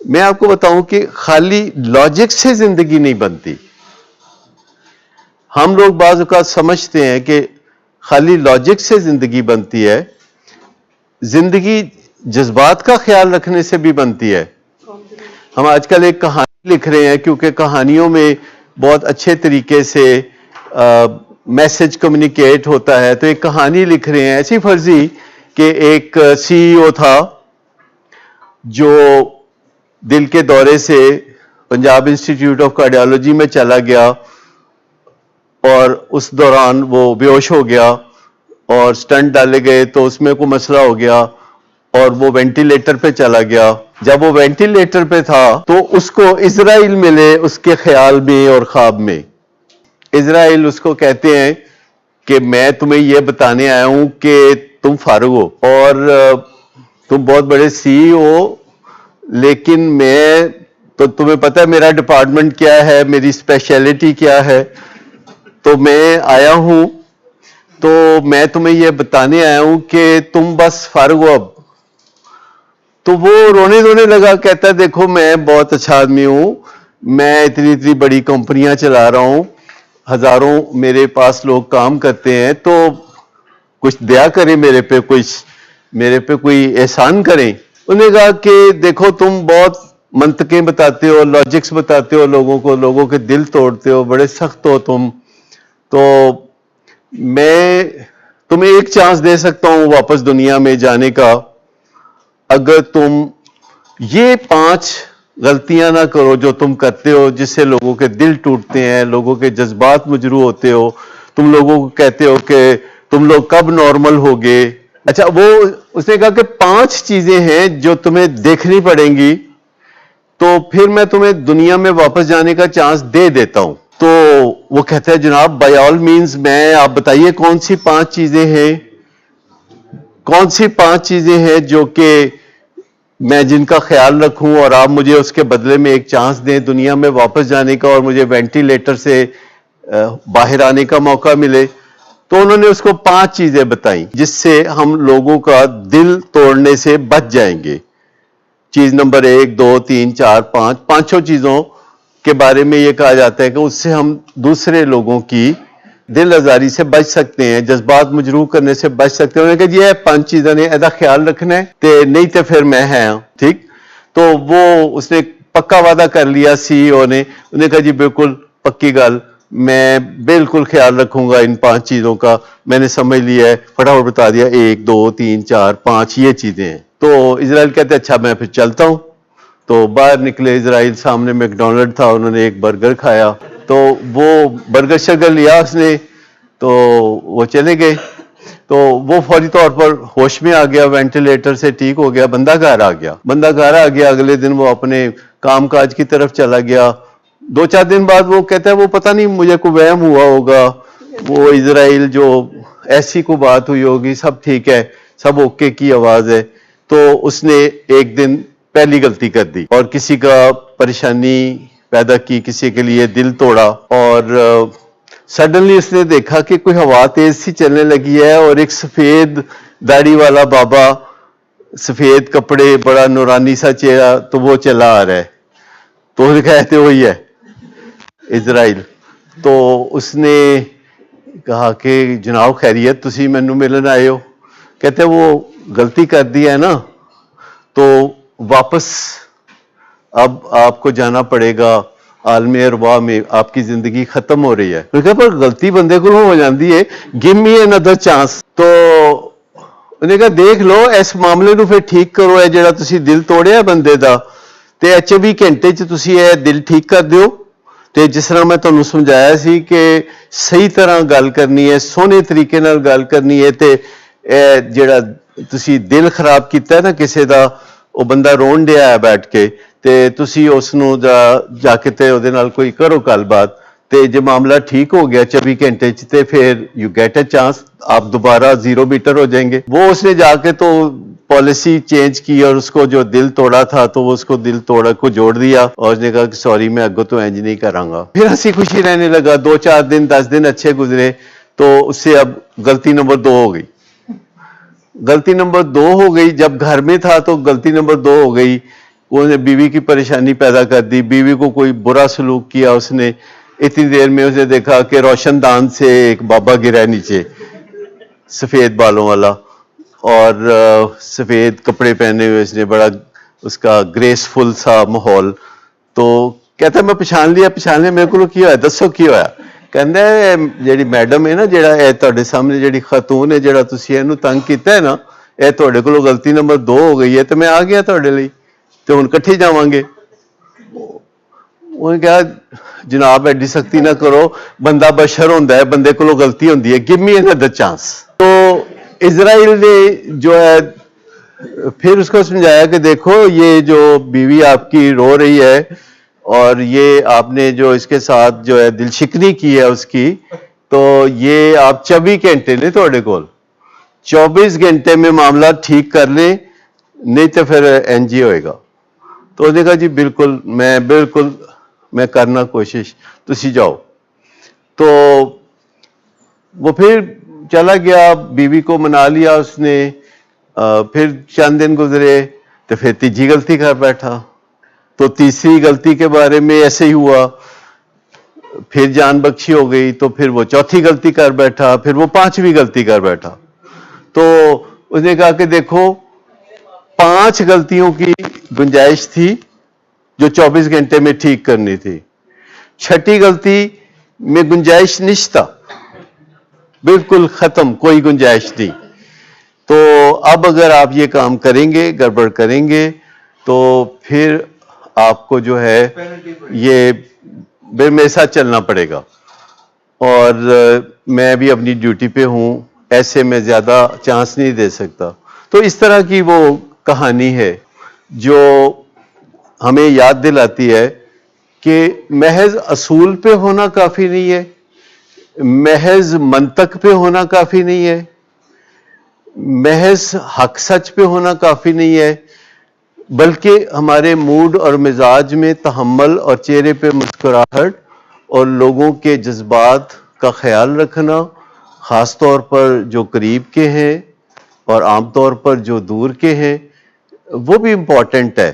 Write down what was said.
میں آپ کو بتاؤں کہ خالی لاجک سے زندگی نہیں بنتی. ہم لوگ بعض اوقات سمجھتے ہیں کہ خالی لاجک سے زندگی بنتی ہے. زندگی جذبات کا خیال رکھنے سے بھی بنتی ہے. ہم آج کل ایک کہانی لکھ رہے ہیں کیونکہ کہانیوں میں بہت اچھے طریقے سے میسج کمیونیکیٹ ہوتا ہے. تو ایک کہانی لکھ رہے ہیں ایسی فرضی کہ ایک سی ای او تھا جو دل کے دورے سے پنجاب انسٹیٹیوٹ آف کارڈیالوجی میں چلا گیا اور اس دوران وہ بے ہوش ہو گیا اور سٹنٹ ڈالے گئے تو اس میں کوئی مسئلہ ہو گیا اور وہ وینٹیلیٹر پہ چلا گیا. جب وہ وینٹیلیٹر پہ تھا تو اس کو اسرائیل ملے اس کے خیال میں اور خواب میں. اسرائیل اس کو کہتے ہیں کہ میں تمہیں یہ بتانے آیا ہوں کہ تم فارغ ہو اور تم بہت بڑے سی ای او، لیکن میں تو تمہیں پتہ ہے میرا ڈپارٹمنٹ کیا ہے، میری اسپیشلٹی کیا ہے، تو میں آیا ہوں تو میں تمہیں یہ بتانے آیا ہوں کہ تم بس فارغ ہو اب. تو وہ رونے دھونے لگا، کہتا ہے دیکھو میں بہت اچھا آدمی ہوں، میں اتنی بڑی کمپنیاں چلا رہا ہوں، ہزاروں میرے پاس لوگ کام کرتے ہیں، تو کچھ دیا کریں میرے پہ کوئی احسان کریں. انہوں نے کہا کہ دیکھو تم بہت منطقیں بتاتے ہو، لاجکس بتاتے ہو لوگوں کو، لوگوں کے دل توڑتے ہو، بڑے سخت ہو تم، تو میں تمہیں ایک چانس دے سکتا ہوں واپس دنیا میں جانے کا. اگر تم یہ 5 غلطیاں نہ کرو جو تم کرتے ہو جس سے لوگوں کے دل ٹوٹتے ہیں، لوگوں کے جذبات مجروح ہوتے ہو، تم لوگوں کو کہتے ہو کہ تم لوگ کب نارمل ہوگے. اچھا وہ اس نے کہا کہ 5 چیزیں ہیں جو تمہیں دیکھنی پڑیں گی تو پھر میں تمہیں دنیا میں واپس جانے کا چانس دے دیتا ہوں. تو وہ کہتا ہے جناب بائی آل مینز آپ بتائیے کون سی 5 چیزیں ہیں، کون سی 5 چیزیں ہیں جو کہ میں جن کا خیال رکھوں اور آپ مجھے اس کے بدلے میں ایک چانس دیں دنیا میں واپس جانے کا اور مجھے وینٹیلیٹر سے باہر آنے کا موقع ملے. تو انہوں نے اس کو 5 چیزیں بتائیں جس سے ہم لوگوں کا دل توڑنے سے بچ جائیں گے. چیز نمبر 1 2 3 4 5 پانچوں چیزوں کے بارے میں یہ کہا جاتا ہے کہ اس سے ہم دوسرے لوگوں کی دل آزاری سے بچ سکتے ہیں، جذبات مجروح کرنے سے بچ سکتے ہیں. انہوں نے کہا یہ 5 چیزیں نے ایسا خیال رکھنا ہے تے نہیں تے پھر میں ہے ٹھیک. تو وہ اس نے پکا وعدہ کر لیا سی ای او نے. انہوں نے کہا جی بالکل پکی گل، میں بالکل خیال رکھوں گا ان 5 چیزوں کا، میں نے سمجھ لیا ہے. فٹافٹ بتا دیا 1 2 3 4 5 یہ چیزیں ہیں. تو اسرائیل کہتے ہیں اچھا میں پھر چلتا ہوں. تو باہر نکلے اسرائیل، سامنے میکڈونلڈ تھا، انہوں نے ایک برگر کھایا. تو وہ برگر شگر لیا اس نے تو وہ چلے گئے. تو وہ فوری طور پر ہوش میں آ گیا، وینٹیلیٹر سے ٹھیک ہو گیا، بندہ گھر آ گیا. اگلے دن وہ اپنے کام کاج کی طرف چلا گیا. 2-4 دن بعد وہ کہتا ہے وہ پتہ نہیں مجھے کوئی وہم ہوا ہوگا، وہ اسرائیل جو ایسی کوئی بات ہوئی ہوگی، سب ٹھیک ہے، سب اوکے کی آواز ہے. تو اس نے ایک دن پہلی غلطی کر دی اور کسی کا پریشانی پیدا کی، کسی کے لیے دل توڑا. اور سڈنلی اس نے دیکھا کہ کوئی ہوا تیز سی چلنے لگی ہے اور ایک سفید داڑھی والا بابا، سفید کپڑے، بڑا نورانی سا چہرہ، تو وہ چلا آ رہا ہے. تو کہتے وہی ہے اسرائیل. تو اس نے کہا کہ جناب خیریت، تسی مینوں ملن آئے ہو؟ کہتے وہ غلطی کر دی ہے نا تو واپس اب آپ کو جانا پڑے گا عالم ارواح میں، آپ کی زندگی ختم ہو رہی ہے. میں کہا پر غلطی بندے کو ہو جاندی ہے، گیو می انادر چانس. تو انہوں نے کہا دیکھ لو اس معاملے نو پھر ٹھیک کرو، ہے جڑا تسی دل توڑیا بندے دا تے 24 گھنٹے چ تسی یہ دل ٹھیک کر دیو. تے جس طرح میں تمہیں سمجھایا سی کہ صحیح طرح گل کرنی ہے، سونے طریقے نال گل کرنی ہے. تے جڑا تسی دل خراب کیتا ہے نا کسے دا، وہ بندہ رون ڈیا ہے بیٹھ کے، تے تسی اس نو جا کے تے اودے نال کوئی کرو گل بات. تے جو معاملہ ٹھیک ہو گیا 24 گھنٹے چ تے پھر یو گیٹ اے چانس، آپ دوبارہ 0 میٹر ہو جائیں گے. وہ اس نے جا کے تو پالیسی چینج کی اور اس کو جو دل توڑا تھا تو وہ اس کو دل توڑا کو جوڑ دیا اور اس نے کہا کہ سوری میں اگوں تو انج نہیں کراں گا. پھر ہنسی خوشی رہنے لگا. 2-4 دن 10 دن اچھے گزرے تو اس سے اب غلطی نمبر 2 ہو گئی. غلطی نمبر 2 ہو گئی. جب گھر میں تھا تو غلطی نمبر 2 ہو گئی. وہ نے بیوی کی پریشانی پیدا کر دی, بیوی کو کوئی برا سلوک کیا اس نے, اتنی دیر میں اس نے دیکھا کہ روشن دان سے ایک بابا گرا ہے نیچے سفید بالوں والا, اور سفید کپڑے پہنے ہوئے, اس نے بڑا اس کا گریسفل سا ماحول. تو کہتا ہے میں پچھان لیا میرے کو کی ہوا, دسو کی ہوا. کہندا ہے جیڑی میڈم ہے نا, جیڑا اے تواڈے سامنے جیڑی خاتون ہے جیڑا تسی اینو تنگ کیتا ہے نا, اے تواڈے کولوں غلطی نمبر 2 ہو گئی ہے, تے میں آ گیا تواڈے لئی, تے ہن کٹھے جاواں گے. انہوں نے کہا جناب ایڈی سختی نہ کرو, بندہ بشر ہوندا ہے, بندے کولوں غلطی ہوندی ہے, گیو می انادر چانس. تو اسرائیل نے جو ہے پھر اس کو سمجھایا کہ دیکھو یہ جو بیوی آپ کی رو رہی ہے اور یہ آپ نے جو اس کے ساتھ جو ہے دل شکنی کی ہے اس کی, تو یہ آپ 24 گھنٹے نے تواڈے کول, 24 گھنٹے میں معاملہ ٹھیک کر لیں, نہیں تو پھر این جی ہوئے گا. تو انہوں نے کہا جی بالکل میں کرنا کوشش, تسی جاؤ. تو وہ پھر چلا گیا, بیوی کو منا لیا اس نے. پھر چند دن گزرے تو پھر تیجی غلطی کر بیٹھا. تو تیسری غلطی کے بارے میں ایسے ہی ہوا, پھر جان بخشی ہو گئی, تو پھر وہ چوتھی غلطی کر بیٹھا, پھر وہ 5ویں غلطی کر بیٹھا. تو اس نے کہا کہ دیکھو 5 غلطیوں کی گنجائش تھی جو 24 گھنٹے میں ٹھیک کرنی تھی, 6ٹھی غلطی میں گنجائش نشتا, بالکل ختم, کوئی گنجائش نہیں. تو اب اگر آپ یہ کام کریں گے, گڑبڑ کریں گے, تو پھر آپ کو جو ہے یہ میرے ساتھ چلنا پڑے گا, اور میں بھی اپنی ڈیوٹی پہ ہوں, ایسے میں زیادہ چانس نہیں دے سکتا. تو اس طرح کی وہ کہانی ہے جو ہمیں یاد دلاتی ہے کہ محض اصول پہ ہونا کافی نہیں ہے, محض منطق پہ ہونا کافی نہیں ہے, محض حق سچ پہ ہونا کافی نہیں ہے, بلکہ ہمارے موڈ اور مزاج میں تحمل اور چہرے پہ مسکراہٹ اور لوگوں کے جذبات کا خیال رکھنا, خاص طور پر جو قریب کے ہیں اور عام طور پر جو دور کے ہیں, وہ بھی امپورٹنٹ ہے.